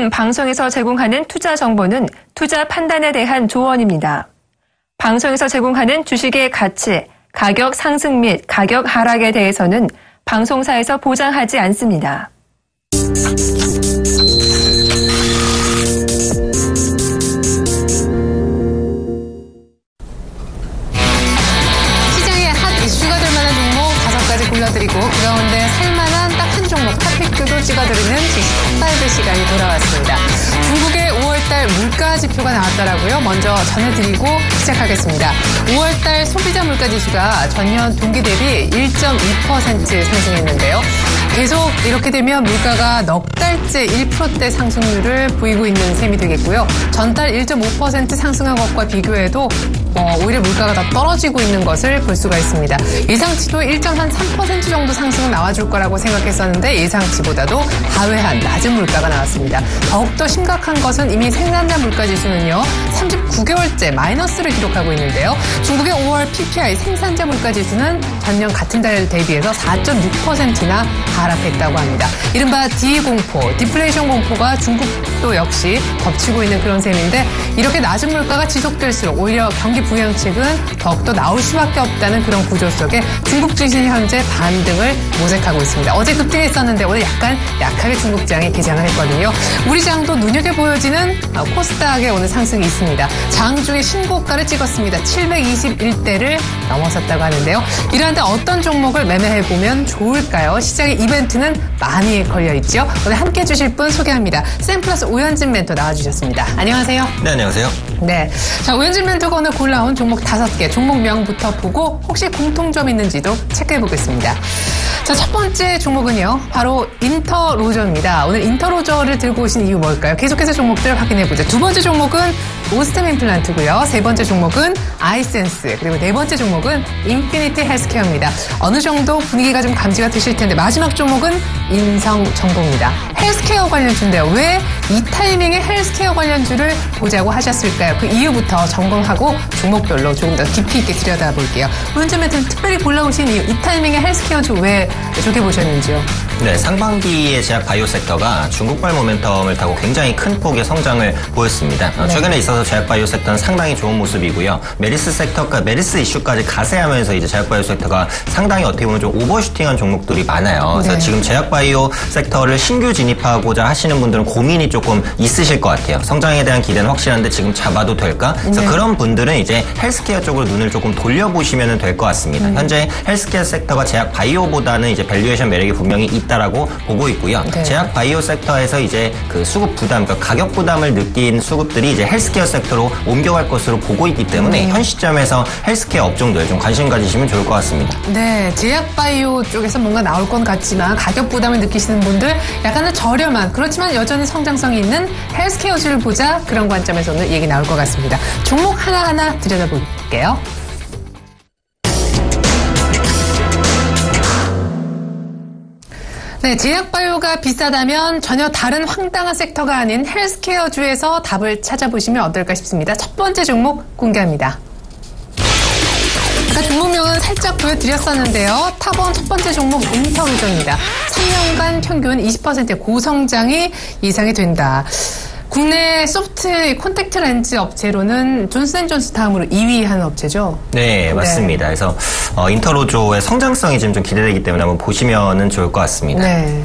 요즘 방송에서 제공하는 투자 정보는 투자 판단에 대한 조언입니다. 방송에서 제공하는 주식의 가치, 가격 상승 및 가격 하락에 대해서는 방송사에서 보장하지 않습니다. 시장에 핫 이슈가 될 만한 종목 5가지 골라드리고 그 가운데 살만한 딱 한 종목 탑픽도 찍어드리는 주식5 시간이 돌아왔습니다. 중국의 5월달 물가 지표가 나왔더라고요. 먼저 전해드리고 시작하겠습니다. 5월달 소비자 물가 지수가 전년 동기 대비 1.2% 상승했는데요. 계속 이렇게 되면 물가가 넉 달째 1%대 상승률을 보이고 있는 셈이 되겠고요. 전달 1.5% 상승한 것과 비교해도 오히려 물가가 더 떨어지고 있는 것을 볼 수가 있습니다. 예상치도 1.3% 정도 상승은 나와줄 거라고 생각했었는데 예상치보다도 하회한 낮은 물가가 나왔습니다. 더욱더 심각한 것은 이미 생산자 물가 지수는요. 39개월째 마이너스를 기록하고 있는데요. 중국의 5월 PPI 생산자 물가 지수는 전년 같은 달 대비해서 4.6%나 하락했다고 합니다. 이른바 디공포, 디플레이션 공포가 중국도 역시 덮치고 있는 그런 셈인데 이렇게 낮은 물가가 지속될수록 오히려 경기 부양책은 더욱더 나올 수밖에 없다는 그런 구조 속에 중국 증시는 현재 반등을 모색하고 있습니다. 어제 급등했었는데 오늘 약간 약하게 중국장이 개장을 했거든요. 우리 장도 눈여겨 보여지는 코스닥의 오늘 상승이 있습니다. 장 중에 신고가를 찍었습니다. 721대를 넘어섰다고 하는데요. 이러한데 어떤 종목을 매매해보면 좋을까요? 시장의 이벤트는 많이 걸려있죠. 오늘 함께 해주실 분 소개합니다. 샘플러스 오현진 멘토 나와주셨습니다. 안녕하세요. 네, 안녕하세요. 네. 자, 오현진 멘토가 오늘 골라온 종목 5개, 종목명부터 보고 혹시 공통점 있는지도 체크해보겠습니다. 자, 첫 번째 종목은요. 바로 인터로저입니다. 오늘 인터로저를 들고 오신 이유 뭘까요? 계속해서 종목들 확인해보죠. 두 번째 종목은 오스템 임플란트고요. 세 번째 종목은 아이센스, 그리고 네 번째 종목은 인피니티 헬스케어입니다. 어느 정도 분위기가 좀 감지가 되실 텐데 마지막 종목은 인성정보입니다. 헬스케어 관련주인데요. 왜 이 타이밍에 헬스케어 관련주를 보자고 하셨을까요? 그 이유부터 점검하고 종목별로 조금 더 깊이 있게 들여다볼게요. 오현진 멘토는 특별히 골라오신 이유, 이 타이밍에 헬스케어주 왜 좋게 보셨는지요? 네, 상반기의 제약 바이오 섹터가 중국발 모멘텀을 타고 굉장히 큰 폭의 성장을 보였습니다. 네. 최근에 있어서 제약 바이오 섹터는 상당히 좋은 모습이고요. 메리스 이슈까지 가세하면서 이제 제약 바이오 섹터가 상당히 어떻게 보면 좀 오버슈팅한 종목들이 많아요. 그래서 네. 지금 제약 바이오 섹터를 신규 진입하고자 하시는 분들은 고민이 조금 있으실 것 같아요. 성장에 대한 기대는 확실한데 지금 잡아도 될까? 그래서 네. 그런 분들은 이제 헬스케어 쪽으로 눈을 조금 돌려보시면 될 것 같습니다. 현재 헬스케어 섹터가 제약 바이오보다는 이제 밸류에이션 매력이 분명히 있다라고 보고 있고요. 네. 제약 바이오 섹터에서 이제 그 수급 부담, 그러니까 가격 부담을 느낀 수급들이 이제 헬스케어 섹터로 옮겨갈 것으로 보고 있기 때문에 현 시점에서 헬스케어 업종도에 좀 관심 가지시면 좋을 것 같습니다. 네, 제약 바이오 쪽에서 뭔가 나올 건 같지만 가격 부담을 느끼시는 분들 약간은 저렴한 그렇지만 여전히 성장성이 있는 헬스케어주를 보자 그런 관점에서 오늘 얘기 나올 것 같습니다. 종목 하나하나 들여다볼게요. 네, 제약바이오가 비싸다면 전혀 다른 황당한 sek터가 아닌 헬스케어주에서 답을 찾아보시면 어떨까 싶습니다. 첫 번째 종목 공개합니다. 아까 종목명은 살짝 보여드렸었는데요. 탑원 첫 번째 종목 인터로저입니다. 3년간 평균 20%의 고성장이 예상이 된다. 국내 소프트 콘택트 렌즈 업체로는 존슨앤존슨 다음으로 2위 하는 업체죠? 네, 맞습니다. 네. 그래서 인터로조의 성장성이 지금 좀 기대되기 때문에 한번 보시면은 좋을 것 같습니다. 네.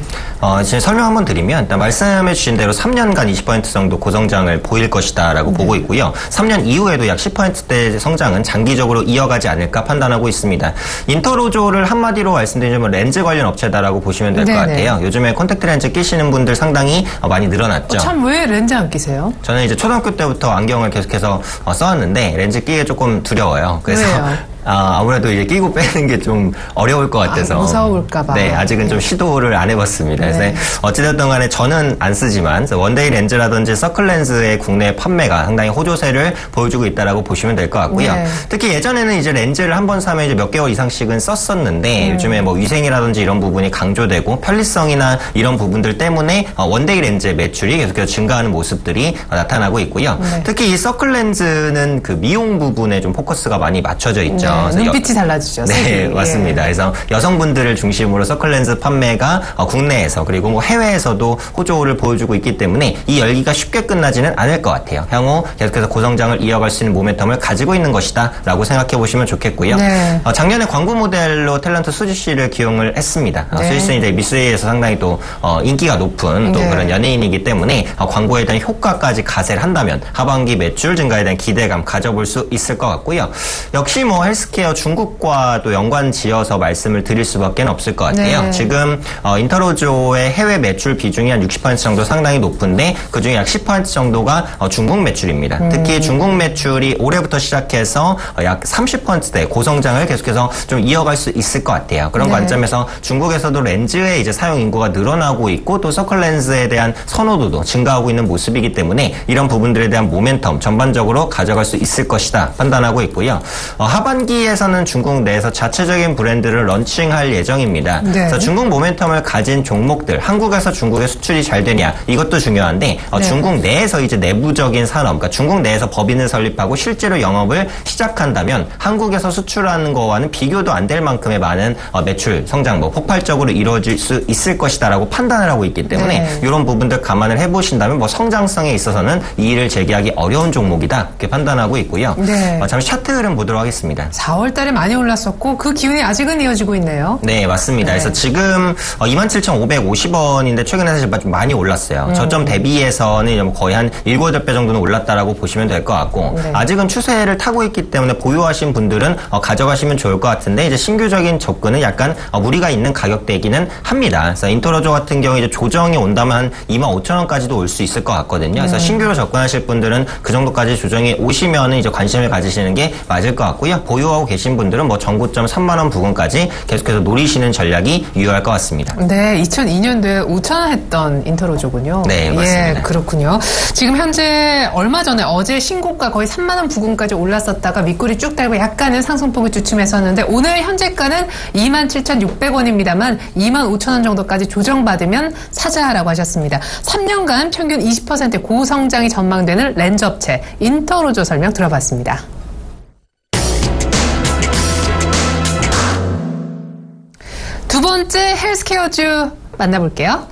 지금 설명 한번 드리면 일단 말씀해 주신 대로 3년간 20% 정도 고성장을 보일 것이다라고 보고 있고요. 3년 이후에도 약 10%대 성장은 장기적으로 이어가지 않을까 판단하고 있습니다. 인터로조를 한마디로 말씀드리면 렌즈 관련 업체다라고 보시면 될 것 같아요. 요즘에 콘택트 렌즈 끼시는 분들 상당히 많이 늘어났죠. 참 왜 렌즈 안 끼세요? 저는 이제 초등학교 때부터 안경을 계속해서 써왔는데 렌즈 끼기가 조금 두려워요. 그래서 왜요? 아무래도 이제 끼고 빼는 게 좀 어려울 것 같아서. 무서울까봐. 네, 아직은 좀 시도를 안 해봤습니다. 네. 그래서 어찌됐든 간에 저는 안 쓰지만 원데이 렌즈라든지 서클 렌즈의 국내 판매가 상당히 호조세를 보여주고 있다라고 보시면 될 것 같고요. 네. 특히 예전에는 이제 렌즈를 한 번 사면 이제 몇 개월 이상씩은 썼었는데 요즘에 뭐 위생이라든지 이런 부분이 강조되고 편리성이나 이런 부분들 때문에 원데이 렌즈의 매출이 계속해서 증가하는 모습들이 나타나고 있고요. 네. 특히 이 서클 렌즈는 그 미용 부분에 좀 포커스가 많이 맞춰져 있죠. 그렇죠. 네, 눈빛이 달라지죠. 네, 색이. 맞습니다. 그래서 여성분들을 중심으로 서클렌즈 판매가 국내에서 그리고 뭐 해외에서도 호조를 보여주고 있기 때문에 이 열기가 쉽게 끝나지는 않을 것 같아요. 향후 계속해서 고성장을 이어갈 수 있는 모멘텀을 가지고 있는 것이다 라고 생각해 보시면 좋겠고요. 네. 작년에 광고 모델로 탤런트 수지 씨를 기용을 했습니다. 네. 수지 씨는 이제 미스에서 상당히 또 인기가 높은 또 네. 그런 연예인이기 때문에 광고에 대한 효과까지 가세를 한다면 하반기 매출 증가에 대한 기대감 가져볼 수 있을 것 같고요. 역시 뭐 헬스케어 중국과 또 연관 지어서 말씀을 드릴 수밖에 없을 것 같아요. 네. 지금 인터로조의 해외 매출 비중이 한 60% 정도 상당히 높은데 그중에 약 10% 정도가 중국 매출입니다. 특히 중국 매출이 올해부터 시작해서 약 30%대 고성장을 계속해서 좀 이어갈 수 있을 것 같아요. 그런 네. 관점에서 중국에서도 렌즈의 이제 사용 인구가 늘어나고 있고 또 서클렌즈에 대한 선호도도 증가하고 있는 모습이기 때문에 이런 부분들에 대한 모멘텀 전반적으로 가져갈 수 있을 것이다 판단하고 있고요. 하반기에서는 중국 내에서 자체적인 브랜드를 런칭할 예정입니다. 네. 그래서 중국 모멘텀을 가진 종목들, 한국에서 중국에 수출이 잘 되냐 이것도 중요한데 네. 중국 내에서 이제 내부적인 산업, 그러니까 중국 내에서 법인을 설립하고 실제로 영업을 시작한다면 한국에서 수출하는 거와는 비교도 안 될 만큼의 많은 매출 성장, 뭐 폭발적으로 이루어질 수 있을 것이다라고 판단을 하고 있기 때문에 네. 이런 부분들 감안을 해보신다면 뭐 성장성에 있어서는 이 일을 제기하기 어려운 종목이다 이렇게 판단하고 있고요. 네. 잠시 차트 흐름 보도록 하겠습니다. 4월 달에 많이 올랐었고 그 기운이 아직은 이어지고 있네요. 네, 맞습니다. 네. 그래서 지금 27,550원인데 최근에 사실 좀 많이 올랐어요. 저점 대비해서는 거의 한 7, 8배 정도는 올랐다라고 보시면 될 것 같고 네. 아직은 추세를 타고 있기 때문에 보유하신 분들은 가져가시면 좋을 것 같은데 이제 신규적인 접근은 약간 무리가 있는 가격대이기는 합니다. 그래서 인터로조 같은 경우 이제 조정이 온다면 한 25,000원까지도 올 수 있을 것 같거든요. 그래서 신규로 접근하실 분들은 그 정도까지 조정이 오시면은 이제 관심을 가지시는 게 맞을 것 같고요. 보유하고 계신 분들은 뭐 전고점 3만 원 부근까지 계속해서 노리시는 전략이 유효할 것 같습니다. 네, 2002년도에 5,000원 했던 인터로조군요. 네, 맞습니다. 예, 그렇군요. 지금 현재 얼마 전에 어제 신고가 거의 3만 원 부근까지 올랐었다가 윗골이 쭉 달고 약간은 상승폭이 주춤했었는데 오늘 현재가는 27,600원입니다만 25,000원 정도까지 조정받으면 사자라고 하셨습니다. 3년간 평균 20% 고성장이 전망되는 렌즈 업체 인터로조 설명 들어봤습니다. 두 번째 헬스케어주 만나볼게요.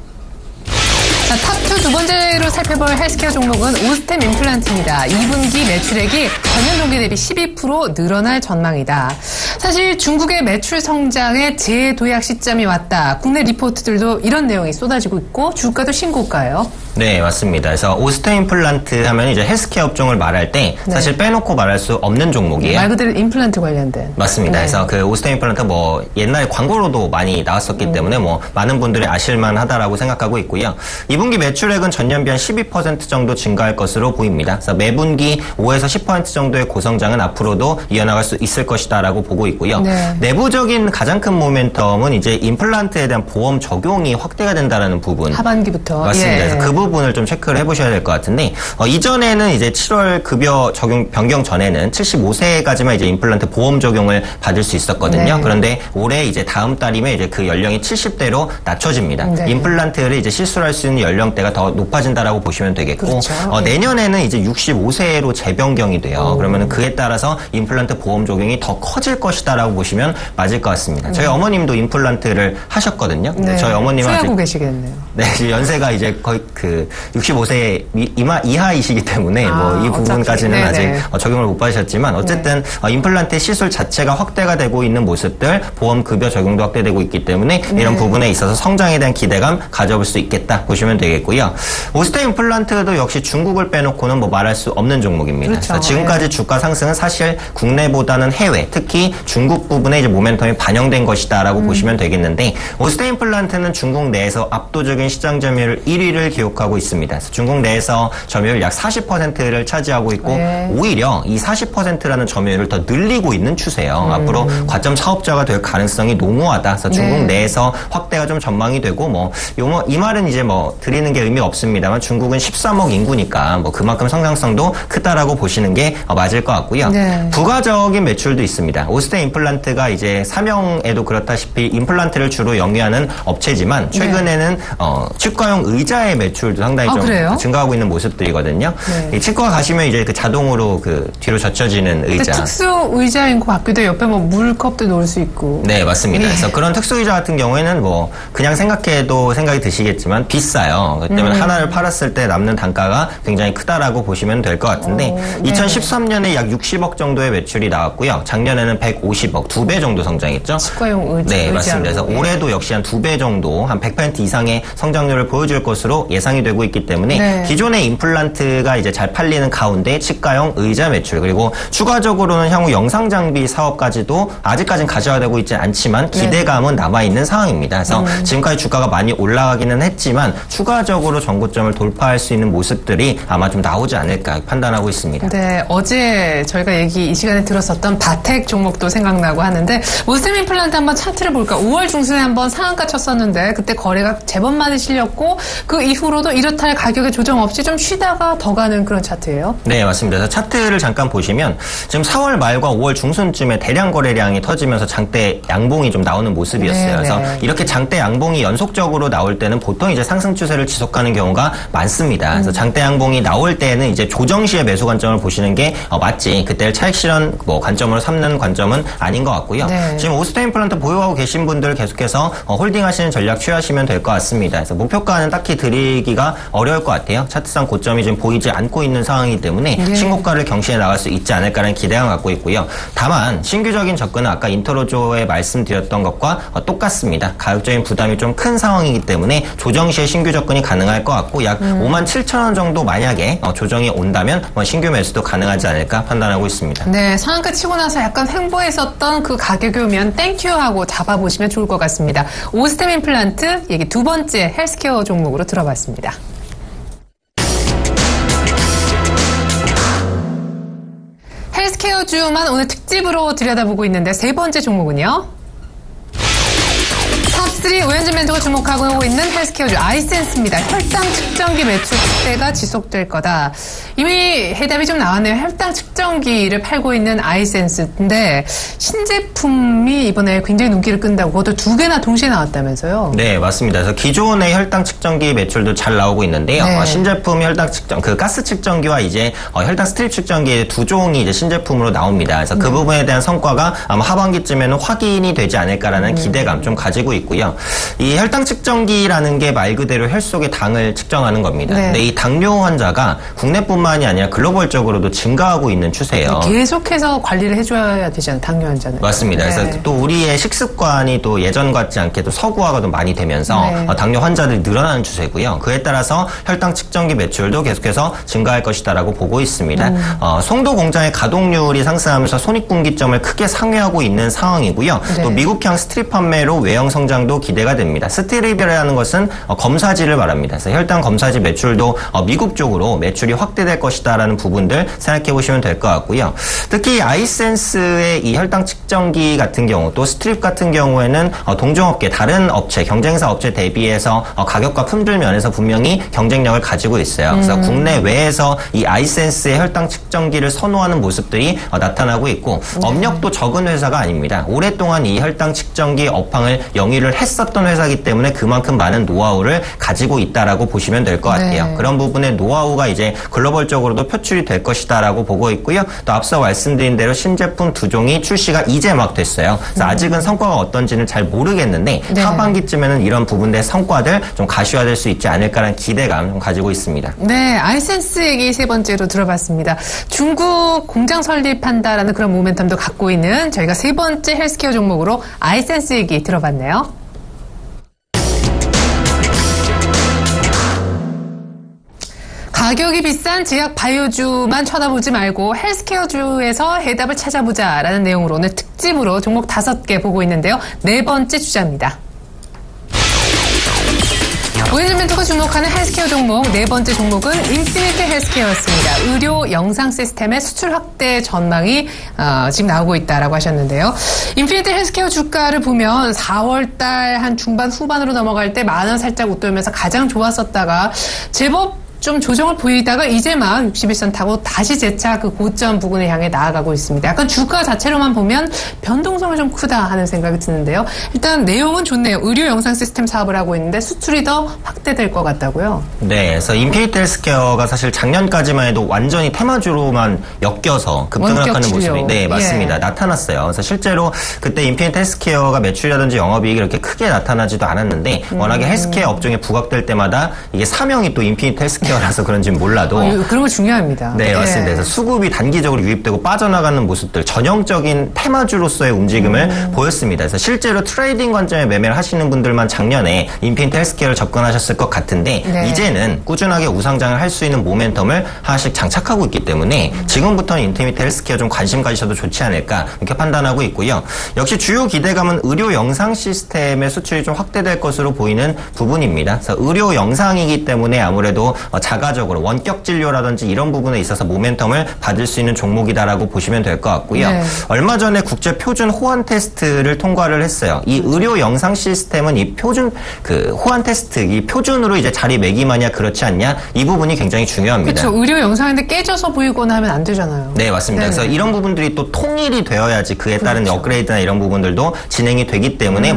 자, 탑2 두 번째로 살펴볼 헬스케어 종목은 오스템 임플란트입니다. 2분기 매출액이 전년 동기 대비 12% 늘어날 전망이다. 사실 중국의 매출 성장에 재도약 시점이 왔다. 국내 리포트들도 이런 내용이 쏟아지고 있고 주가도 신고가예요. 네, 맞습니다. 그래서 오스템 임플란트 하면 이제 헬스케어 업종을 말할 때 사실 빼놓고 말할 수 없는 종목이에요. 말 그대로 임플란트 관련된. 맞습니다. 네. 그래서 그 오스템 임플란트 뭐 옛날에 광고로도 많이 나왔었기 때문에 뭐 많은 분들이 아실만 하다라고 생각하고 있고요. 2분기 매출액은 전년 비한 12% 정도 증가할 것으로 보입니다. 그래서 매분기 5에서 10% 정도의 고성장은 앞으로도 이어나갈 수 있을 것이다라고 보고 있고요. 네. 내부적인 가장 큰 모멘텀은 이제 임플란트에 대한 보험 적용이 확대가 된다라는 부분. 하반기부터. 맞습니다. 예. 그래서 그 부분을 좀 체크를 해보셔야 될 것 같은데 이전에는 이제 7월 급여 적용 변경 전에는 75세까지만 이제 임플란트 보험 적용을 받을 수 있었거든요. 네. 그런데 올해 이제 다음 달이면 이제 그 연령이 70대로 낮춰집니다. 네. 임플란트를 이제 시술할 수 있는 연령대가 더 높아진다라고 보시면 되겠고 그렇죠. 내년에는 이제 65세로 재변경이 돼요. 그러면 그에 따라서 임플란트 보험 적용이 더 커질 것이다라고 보시면 맞을 것 같습니다. 저희 어머님도 임플란트를 하셨거든요. 근데 네. 저희 어머님은 후회하고 아직 계시겠네요. 네, 연세가 이제 거의 그 65세 이하이시기 때문에 뭐 이 부분까지는 어차피. 아직 적용을 못 받으셨지만 어쨌든 임플란트 시술 자체가 확대가 되고 있는 모습들, 보험 급여 적용도 확대되고 있기 때문에 이런 부분에 있어서 성장에 대한 기대감 가져볼 수 있겠다 보시면 되겠고요. 오스템 임플란트도 역시 중국을 빼놓고는 뭐 말할 수 없는 종목입니다. 그렇죠. 그래서 지금까지 주가 상승은 사실 국내보다는 해외, 특히 중국 부분에 이제 모멘텀이 반영된 것이다라고 보시면 되겠는데 오스템 임플란트는 중국 내에서 압도적인 시장 점유율 1위를 기록하고 있습니다. 그래서 중국 내에서 점유율 약 40%를 차지하고 있고 네. 오히려 이 40%라는 점유율을 더 늘리고 있는 추세예요. 앞으로 과점 사업자가 될 가능성이 농후하다. 그래서 중국 네. 내에서 확대가 좀 전망이 되고 이 말은 이제 뭐 드리는 게 의미 없습니다만 중국은 13억 인구니까 뭐 그만큼 성장성도 크다라고 보시는 게 맞을 것 같고요. 네. 부가적인 매출도 있습니다. 오스템 임플란트가 이제 사명에도 그렇다시피 임플란트를 주로 영위하는 업체지만 최근에는 치과용 의자의 매출도 상당히 좀 증가하고 있는 모습들이거든요. 네. 이 치과 가시면 이제 그 자동으로 그 뒤로 젖혀지는 의자. 특수 의자인 것 같기도 해요. 옆에 뭐 물컵도 놓을 수 있고. 네, 맞습니다. 그래서 그런 특수 의자 같은 경우에는 뭐 그냥 생각해도 생각이 드시겠지만 비싸요. 그 때문에 하나를 팔았을 때 남는 단가가 굉장히 크다라고 보시면 될 것 같은데 2013년에 약 60억 정도의 매출이 나왔고요. 작년에는 150억, 2배 정도 성장했죠. 치과용 의자. 네, 맞습니다. 그래서 올해도 역시 한 2배 정도, 한 100% 이상의 성장률을 보여줄 것으로 예상이 되고 있기 때문에 기존의 임플란트가 이제 잘 팔리는 가운데 치과용 의자 매출 그리고 추가적으로는 향후 영상 장비 사업까지도 아직까지는 가져가되고 있지 않지만 기대감은 남아있는 상황입니다. 그래서 지금까지 주가가 많이 올라가기는 했지만 추가적으로 전고점을 돌파할 수 있는 모습들이 아마 좀 나오지 않을까 판단하고 있습니다. 네, 어제 저희가 이 시간에 들었었던 바텍 종목도 생각나고 하는데 오스템 임플란트 한번 차트를 볼까? 5월 중순에 한번 상한가 쳤었는데 그때 거래가 제법 많이 실렸고 그 이후로도 이렇다 할 가격의 조정 없이 좀 쉬다가 더 가는 그런 차트예요. 네, 맞습니다. 그래서 차트를 잠깐 보시면 지금 4월 말과 5월 중순쯤에 대량 거래량이 터지면서 장대 양봉이 좀 나오는 모습이었어요. 그래서 이렇게 장대 양봉이 연속적으로 나올 때는 보통 이제 상승 추세를 지속하는 경우가 많습니다. 그래서 장대 양봉이 나올 때는 이제 조정 시의 매수 관점을 보시는 게 맞지. 그때를 차익 실현 관점으로 삼는 관점은 아닌 것 같고요. 지금 오스템 임플란트 보유하고 계신 분들 계속해서 홀딩하시는 전략 취하시면 될 것 같습니다. 그래서 목표가는 딱히 드리기가 어려울 것 같아요. 차트상 고점이 지금 보이지 않고 있는 상황이기 때문에 신고가를 경신해 나갈 수 있지 않을까라는 기대감 갖고 있고요. 다만 신규적인 접근은 아까 인터로조에 말씀드렸던 것과 똑같습니다. 가격적인 부담이 좀 큰 상황이기 때문에 조정 시에 신규 접근이 가능할 것 같고 약 57,000원 정도 만약에 조정이 온다면 신규 매수도 가능하지 않을까 판단하고 있습니다. 네, 상한가 치고 나서 약간 횡보했었던 그 가격이 오면 땡큐 하고 잡아보시면 좋을 것 같습니다. 오스템 임플란트 얘기 두 번째 헬스케어 종목으로 들어봤습니다. 헬스케어주만 오늘 특집으로 들여다보고 있는데 세 번째 종목은요. 탑3 오현준 멘토가 주목하고 있는 헬스케어주 아이센스입니다. 혈당 측정기 매출 확대가 지속될 거다. 이미 해답이 좀 나왔네요. 혈당 측정기를 팔고 있는 아이센스인데 신제품이 이번에 굉장히 눈길을 끈다고 그것도 2개나 동시에 나왔다면서요? 네, 맞습니다. 그래서 기존의 혈당 측정기 매출도 잘 나오고 있는데요. 신제품 혈당 측정, 그 가스 측정기와 이제 혈당 스트립 측정기 두 종이 이제 신제품으로 나옵니다. 그래서 그 부분에 대한 성과가 아마 하반기쯤에는 확인이 되지 않을까라는 기대감 좀 가지고 있고요. 이 혈당 측정기라는 게 말 그대로 혈 속의 당을 측정하는 겁니다. 근데 이 당뇨 환자가 국내뿐만이 아니라 글로벌적으로도 증가하고 있는 추세예요. 계속해서 관리를 해줘야 되잖아요. 당뇨 환자는. 맞습니다. 그래서 또 우리의 식습관이 또 예전 같지 않게 또 서구화가 좀 많이 되면서 당뇨 환자들이 늘어나는 추세고요. 그에 따라서 혈당 측정기 매출도 계속해서 증가할 것이다라고 보고 있습니다. 송도 공장의 가동률이 상승하면서 손익분기점을 크게 상회하고 있는 상황이고요. 또 미국향 스트립 판매로 외형 성장도 기대가 됩니다. 스트립이라는 것은 검사지를 말합니다. 그래서 혈당 검사지 매출도 미국 쪽으로 매출이 확대될 것이다라는 부분들 생각해 보시면 될 것 같고요. 특히 아이센스의 이 혈당 측정기 같은 경우 또 스트립 같은 경우에는 동종업계 다른 업체 경쟁사 업체 대비해서 가격과 품질 면에서 분명히 경쟁력을 가지고 있어요. 그래서 국내외에서 이 아이센스의 혈당 측정기를 선호하는 모습들이 나타나고 있고 업력도 적은 회사가 아닙니다. 오랫동안 이 혈당 측정기 업황을 영위를 했었던 회사이기 때문에 그만큼 많은 노하우를 가지고 있다라고 보시면 될 것 같아요. 그런 부분의 노하우가 이제 글로벌적으로도 표출이 될 것이다라고 보고 있고요. 또 앞서 말씀드린 대로 신제품 2종이 출시가 이제 막 됐어요. 그래서 아직은 성과가 어떤지는 잘 모르겠는데 하반기쯤에는 이런 부분의 성과들 좀 가시화될 수 있지 않을까라는 기대감 좀 가지고 있습니다. 네, 아이센스 얘기 세 번째로 들어봤습니다. 중국 공장 설립한다라는 그런 모멘텀도 갖고 있는 저희가 세 번째 헬스케어 종목으로 아이센스 얘기 들어봤네요. 가격이 비싼 제약 바이오주만 쳐다보지 말고 헬스케어주에서 해답을 찾아보자라는 내용으로 오늘 특집으로 종목 5개 보고 있는데요. 네 번째 주자입니다. 오현진 멘토가 주목하는 헬스케어 종목 네 번째 종목은 인피니트 헬스케어였습니다. 의료 영상 시스템의 수출 확대 전망이 지금 나오고 있다라고 하셨는데요. 인피니트 헬스케어 주가를 보면 4월 달 한 중반 후반으로 넘어갈 때 10,000원 살짝 웃돌면서 가장 좋았었다가 제법 좀 조정을 보이다가 이제 막 61선 타고 다시 재차 그 고점 부근을 향해 나아가고 있습니다. 약간 주가 자체로만 보면 변동성이 좀 크다 하는 생각이 드는데요. 일단 내용은 좋네요. 의료 영상 시스템 사업을 하고 있는데 수출이 더 확대될 것 같다고요? 네, 그래서 인피니트 헬스케어가 사실 작년까지만 해도 완전히 테마주로만 엮여서 급등을 하는 모습이 맞습니다. 나타났어요. 그래서 실제로 그때 인피니트 헬스케어가 매출이라든지 영업이익이 그렇게 크게 나타나지도 않았는데 워낙에 헬스케어 업종에 부각될 때마다 이게 사명이 또 인피니트 헬스케어 라서 그런지는 몰라도 그런 거 중요합니다. 네, 맞습니다. 그래서 수급이 단기적으로 유입되고 빠져나가는 모습들 전형적인 테마주로서의 움직임을 보였습니다. 그래서 실제로 트레이딩 관점에 매매를 하시는 분들만 작년에 인피니트 헬스케어를 접근하셨을 것 같은데 이제는 꾸준하게 우상장을 할 수 있는 모멘텀을 하나씩 장착하고 있기 때문에 지금부터는 인피니트 헬스케어 좀 관심 가지셔도 좋지 않을까 이렇게 판단하고 있고요. 역시 주요 기대감은 의료 영상 시스템의 수출이 좀 확대될 것으로 보이는 부분입니다. 그래서 의료 영상이기 때문에 아무래도 자가적으로 원격 진료라든지 이런 부분에 있어서 모멘텀을 받을 수 있는 종목이다라고 보시면 될 것 같고요. 얼마 전에 국제 표준 호환 테스트를 통과를 했어요. 이 의료 영상 시스템은 이 표준 호환 테스트 이 표준으로 이제 자리매김하냐 그렇지 않냐 이 부분이 굉장히 중요합니다. 그렇죠. 의료 영상인데 깨져서 보이거나 하면 안 되잖아요. 네, 맞습니다. 그래서 이런 부분들이 또 통일이 되어야지 그에 따른 업그레이드나 이런 부분들도 진행이 되기 때문에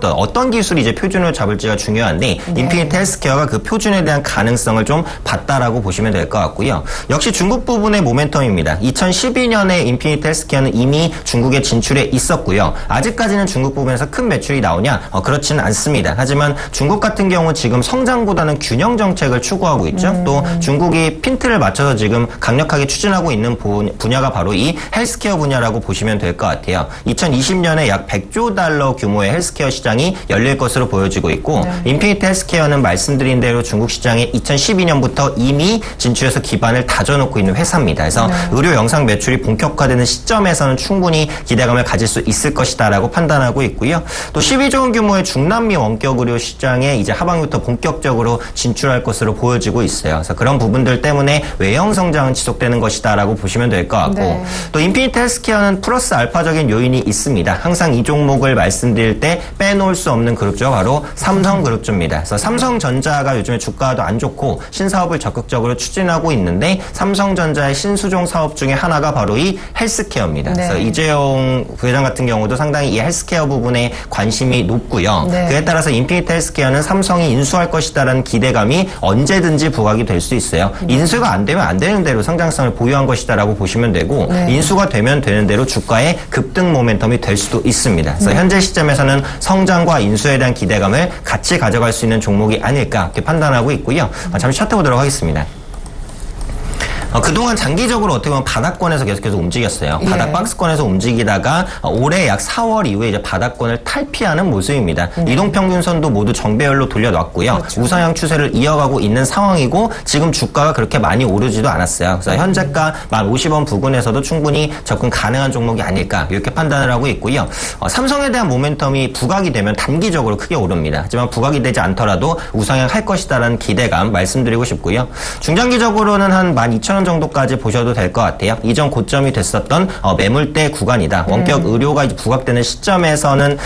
어떤 기술이 이제 표준을 잡을지가 중요한데 인피니트 헬스케어가 그 표준에 대한 가능성을 좀 봤다라고 보시면 될 것 같고요. 역시 중국 부분의 모멘텀입니다. 2012년에 인피니트 헬스케어는 이미 중국에 진출해 있었고요. 아직까지는 중국 부분에서 큰 매출이 나오냐? 그렇지는 않습니다. 하지만 중국 같은 경우 지금 성장보다는 균형 정책을 추구하고 있죠. 또 중국이 핀트를 맞춰서 지금 강력하게 추진하고 있는 분야가 바로 이 헬스케어 분야라고 보시면 될 것 같아요. 2020년에 약 100조 달러 규모의 헬스케어 시장이 열릴 것으로 보여지고 있고 인피니트 헬스케어는 말씀드린 대로 중국 시장에 2012년부터 이미 진출해서 기반을 다져놓고 있는 회사입니다. 그래서 의료 영상 매출이 본격화되는 시점에서는 충분히 기대감을 가질 수 있을 것이다라고 판단하고 있고요. 또 12조 원 규모의 중남미 원격 의료 시장에 이제 하반기부터 본격적으로 진출할 것으로 보여지고 있어요. 그래서 그런 부분들 때문에 외형 성장은 지속되는 것이다라고 보시면 될 것 같고 또 인피니트 헬스케어는 플러스 알파적인 요인이 있습니다. 항상 이 종목을 말씀드릴 때 빼놓을 수 없는 그룹주가 바로 삼성그룹주입니다. 그래서 삼성전자가 요즘에 주가도 안 좋고 신사업을 적극적으로 추진하고 있는데 삼성전자의 신수종 사업 중에 하나가 바로 이 헬스케어입니다. 그래서 이재용 부회장 같은 경우도 상당히 이 헬스케어 부분에 관심이 높고요. 그에 따라서 인피니트 헬스케어는 삼성이 인수할 것이다라는 기대감이 언제든지 부각이 될 수 있어요. 인수가 안 되면 안 되는 대로 성장성을 보유한 것이다라고 보시면 되고 인수가 되면 되는 대로 주가의 급등 모멘텀이 될 수도 있습니다. 그래서 현재 시점에서는 성장과 인수에 대한 기대감을 같이 가져갈 수 있는 종목이 아닐까 이렇게 판단하고 있고요. 잠시 차트 보도록 하겠습니다. 그동안 장기적으로 어떻게 보면 바닥권에서 계속해서 움직였어요. 바닥 박스권에서 움직이다가 올해 약 4월 이후에 이제 바닥권을 탈피하는 모습입니다. 이동평균선도 모두 정배열로 돌려놨고요. 우상향 추세를 이어가고 있는 상황이고 지금 주가가 그렇게 많이 오르지도 않았어요. 그래서 현재가 1050원 부근에서도 충분히 접근 가능한 종목이 아닐까 이렇게 판단을 하고 있고요. 삼성에 대한 모멘텀이 부각이 되면 단기적으로 크게 오릅니다. 하지만 부각이 되지 않더라도 우상향 할 것이다라는 기대감 말씀드리고 싶고요. 중장기적으로는 한 12,000원 정도까지 보셔도 될 것 같아요. 이전 고점이 됐었던 매물대 구간이다. 원격 의료가 이제 부각되는 시점에서는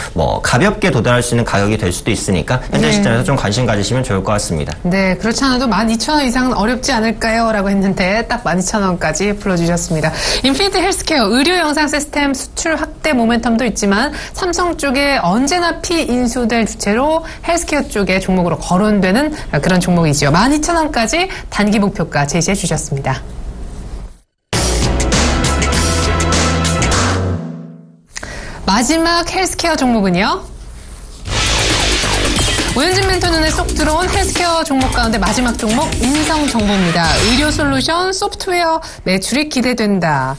가볍게 도달할 수 있는 가격이 될 수도 있으니까 현재 시점에서 좀 관심 가지시면 좋을 것 같습니다. 네, 그렇지 않아도 12,000원 이상은 어렵지 않을까요? 라고 했는데 딱 12,000원까지 불러주셨습니다. 인피니트 헬스케어 의료 영상 시스템 수출 확대 모멘텀도 있지만 삼성 쪽에 언제나 피인수될 주체로 헬스케어 쪽의 종목으로 거론되는 그런 종목이지요. 12,000원까지 단기 목표가 제시해 주셨습니다. 마지막 헬스케어 종목은요. 오현진 멘토 눈에 쏙 들어온 헬스케어 종목 가운데 마지막 종목 인성정보입니다. 의료 솔루션 소프트웨어 매출이 기대된다.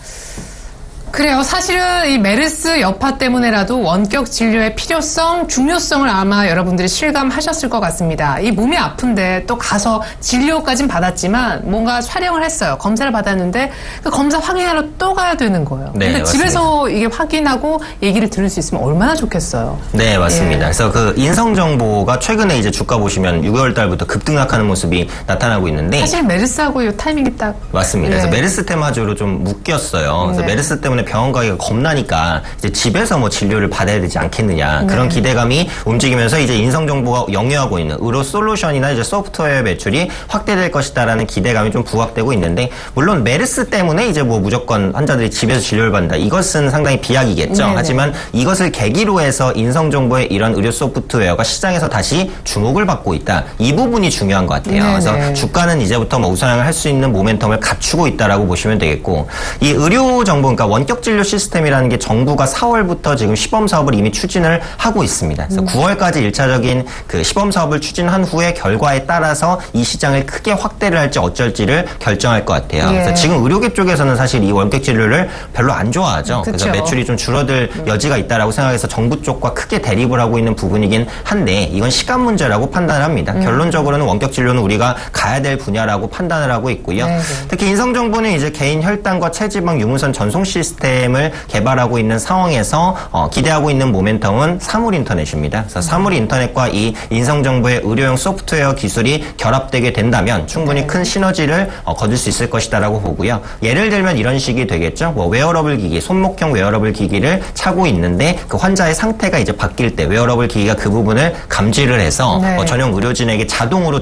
그래요. 사실은 이 메르스 여파 때문에라도 원격 진료의 필요성, 중요성을 아마 여러분들이 실감하셨을 것 같습니다. 이 몸이 아픈데 또 가서 진료까진 받았지만 뭔가 촬영을 했어요. 검사를 받았는데 그 검사 확인하러 또 가야 되는 거예요. 네, 근데 집에서 이게 확인하고 얘기를 들을 수 있으면 얼마나 좋겠어요. 네, 맞습니다. 예. 그래서 그 인성 정보가 최근에 이제 주가 보시면 6월 달부터 급등락하는 모습이 나타나고 있는데 사실 메르스하고 이 타이밍이 딱 맞습니다. 예. 그래서 메르스 테마주로 좀 묶였어요. 그래서 네. 메르스 때문에 병원 가기가 겁나니까 이제 집에서 뭐 진료를 받아야 되지 않겠느냐 그런 네. 기대감이 움직이면서 이제 인성 정보가 영위하고 있는 의료 솔루션이나 이제 소프트웨어 매출이 확대될 것이다라는 기대감이 좀 부각되고 있는데 물론 메르스 때문에 이제 뭐 무조건 환자들이 집에서 진료를 받는다 이것은 상당히 비약이겠죠. 네네. 하지만 이것을 계기로 해서 인성 정보의 이런 의료 소프트웨어가 시장에서 다시 주목을 받고 있다. 이 부분이 중요한 것 같아요. 네네. 그래서 주가는 이제부터 뭐 우상향을 할 수 있는 모멘텀을 갖추고 있다라고 보시면 되겠고 이 의료 정보 그러니까 원격 진료 시스템이라는 게 정부가 4월부터 지금 시범 사업을 이미 추진을 하고 있습니다. 그래서 9월까지 1차적인 그 시범 사업을 추진한 후에 결과에 따라서 이 시장을 크게 확대를 할지 어쩔지를 결정할 것 같아요. 예. 그래서 지금 의료계 쪽에서는 사실 이 원격 진료를 별로 안 좋아하죠. 그쵸. 그래서 매출이 좀 줄어들 여지가 있다라고 생각해서 정부 쪽과 크게 대립을 하고 있는 부분이긴 한데 이건 시간 문제라고 판단을 합니다. 결론적으로는 원격 진료는 우리가 가야 될 분야라고 판단을 하고 있고요. 네. 특히 인성정보는 이제 개인 혈당과 체지방 유무선 전송 시스템을 개발하고 있는 상황에서 기대하고 있는 모멘텀은 사물인터넷입니다. 그래서 사물인터넷과 이 인성정보의 의료용 소프트웨어 기술이 결합되게 된다면 충분히 큰 시너지를 거둘 수 있을 것이다라고 보고요. 예를 들면 이런 식이 되겠죠. 뭐 웨어러블 기기, 손목형 웨어러블 기기를 차고 있는데 그 환자의 상태가 이제 바뀔 때 웨어러블 기기가 그 부분을 감지를 해서 네. 전용 의료진에게 자동으로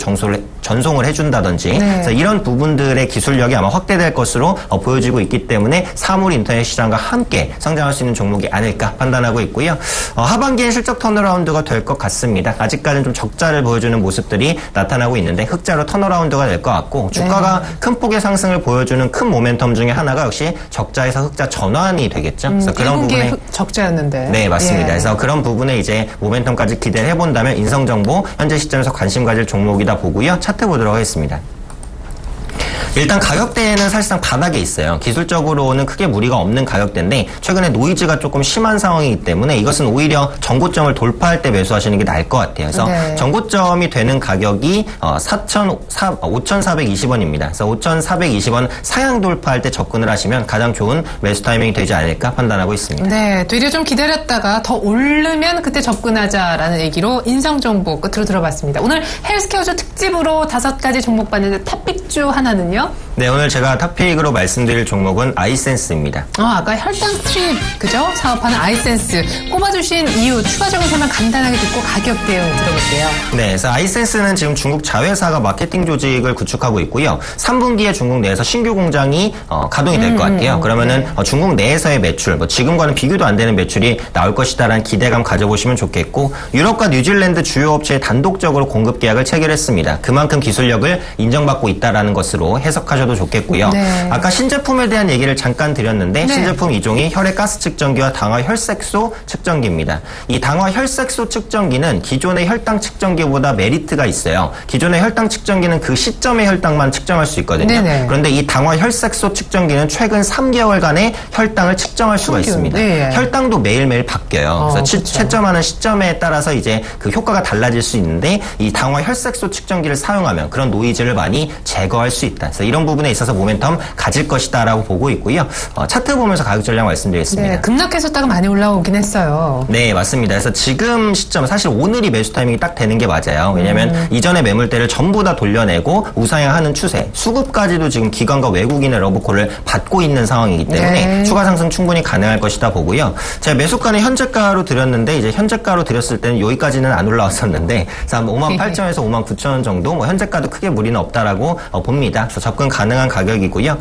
전송을 해준다든지 네. 그래서 이런 부분들의 기술력이 아마 확대될 것으로 보여지고 있기 때문에 사물 인터넷 시장과 함께 성장할 수 있는 종목이 아닐까 판단하고 있고요. 하반기엔 실적 턴어라운드가 될 것 같습니다. 아직까지는 좀 적자를 보여주는 모습들이 나타나고 있는데 흑자로 턴어라운드가 될 것 같고 주가가 큰 폭의 상승을 보여주는 큰 모멘텀 중에 하나가 역시 적자에서 흑자 전환이 되겠죠. 그래서 그런 부분에 적자였는데. 네, 맞습니다. 예. 그래서 그런 부분에 이제 모멘텀까지 기대를 해본다면 인성정보 현재 시점에서 관심 가질 종목이다 보고요. 차트 보도록 하겠습니다. 일단 가격대는 사실상 바닥에 있어요. 기술적으로는 크게 무리가 없는 가격대인데 최근에 노이즈가 조금 심한 상황이기 때문에 이것은 오히려 전고점을 돌파할 때 매수하시는 게 나을 것 같아요. 그래서 네. 전고점이 되는 가격이 5,420원입니다. 그래서 5,420원 상향 돌파할 때 접근을 하시면 가장 좋은 매수 타이밍이 되지 않을까 판단하고 있습니다. 네, 되려 좀 기다렸다가 더 오르면 그때 접근하자라는 얘기로 인성정보 끝으로 들어봤습니다. 오늘 헬스케어주 특집으로 5가지 종목 봤는데 탑픽주 하나는요? 네, 오늘 제가 탑픽으로 말씀드릴 종목은 아이센스입니다. 아까 혈당 스트립, 그죠? 사업하는 아이센스 꼽아주신 이유 추가적인 설명 간단하게 듣고 가격 대응 들어볼게요. 네, 그래서 아이센스는 지금 중국 자회사가 마케팅 조직을 구축하고 있고요. 3분기에 중국 내에서 신규 공장이 가동이 될 것 같아요. 그러면은 중국 내에서의 매출, 뭐 지금과는 비교도 안 되는 매출이 나올 것이다라는 기대감 가져보시면 좋겠고 유럽과 뉴질랜드 주요 업체에 단독적으로 공급 계약을 체결했습니다. 그만큼 기술력을 인정받고 있다라는 것으로 해석하셔도 좋겠고요. 네. 아까 신제품에 대한 얘기를 잠깐 드렸는데 네. 신제품 이종이 혈액 가스 측정기와 당화 혈색소 측정기입니다. 이 당화 혈색소 측정기는 기존의 혈당 측정기보다 메리트가 있어요. 기존의 혈당 측정기는 그 시점의 혈당만 측정할 수 있거든요. 네네. 그런데 이 당화 혈색소 측정기는 최근 3개월간의 혈당을 측정할 수가 있습니다. 네. 혈당도 매일매일 바뀌어요. 그래서 그렇죠. 채점하는 시점에 따라서 이제 그 효과가 달라질 수 있는데 이 당화 혈색소 측정기를 사용하면 그런 노이즈를 많이 제거할 수 있다. 그래서 이런 부분에 있어서 모멘텀 가질 것이다라고 보고 있고요. 차트 보면서 가격 전략 말씀드리겠습니다. 네, 급락했었다가 많이 올라오긴 했어요. 네, 맞습니다. 그래서 지금 시점, 사실 오늘이 매수 타이밍이 딱 되는 게 맞아요. 왜냐면 이전의 매물대를 전부 다 돌려내고 우상향하는 추세, 수급까지도 지금 기관과 외국인의 러브콜을 받고 있는 상황이기 때문에 네. 추가 상승 충분히 가능할 것이다 보고요. 제가 매수가는 현재가로 드렸는데 이제 현재가로 드렸을 때는 여기까지는 안 올라왔었는데 그래서 한 58,000원에서 59,000원 정도 뭐 현재가도 크게 무리는 없다라고 봅니다. 그래서 접근 가능한 가격이고요.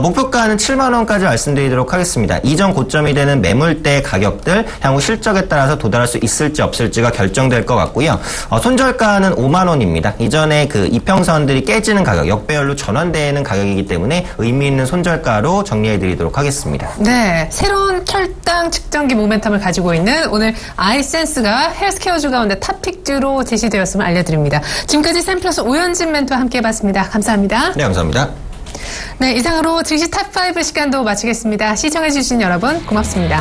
목표가는 7만 원까지 말씀드리도록 하겠습니다. 이전 고점이 되는 매물대 가격들 향후 실적에 따라서 도달할 수 있을지 없을지가 결정될 것 같고요. 손절가는 5만 원입니다. 이전에 그 이평선들이 깨지는 가격, 역배열로 전환되는 가격이기 때문에 의미 있는 손절가로 정리해드리도록 하겠습니다. 네, 새로운 혈당 측정기 모멘텀을 가지고 있는 오늘 아이센스가 헬스케어주 가운데 탑픽주로 제시되었음을 알려드립니다. 지금까지 샘플러스 오현진 멘토와 함께 해봤습니다. 감사합니다. 네, 감사합니다. 네, 이상으로 증시 탑5 시간도 마치겠습니다. 시청해주신 여러분 고맙습니다.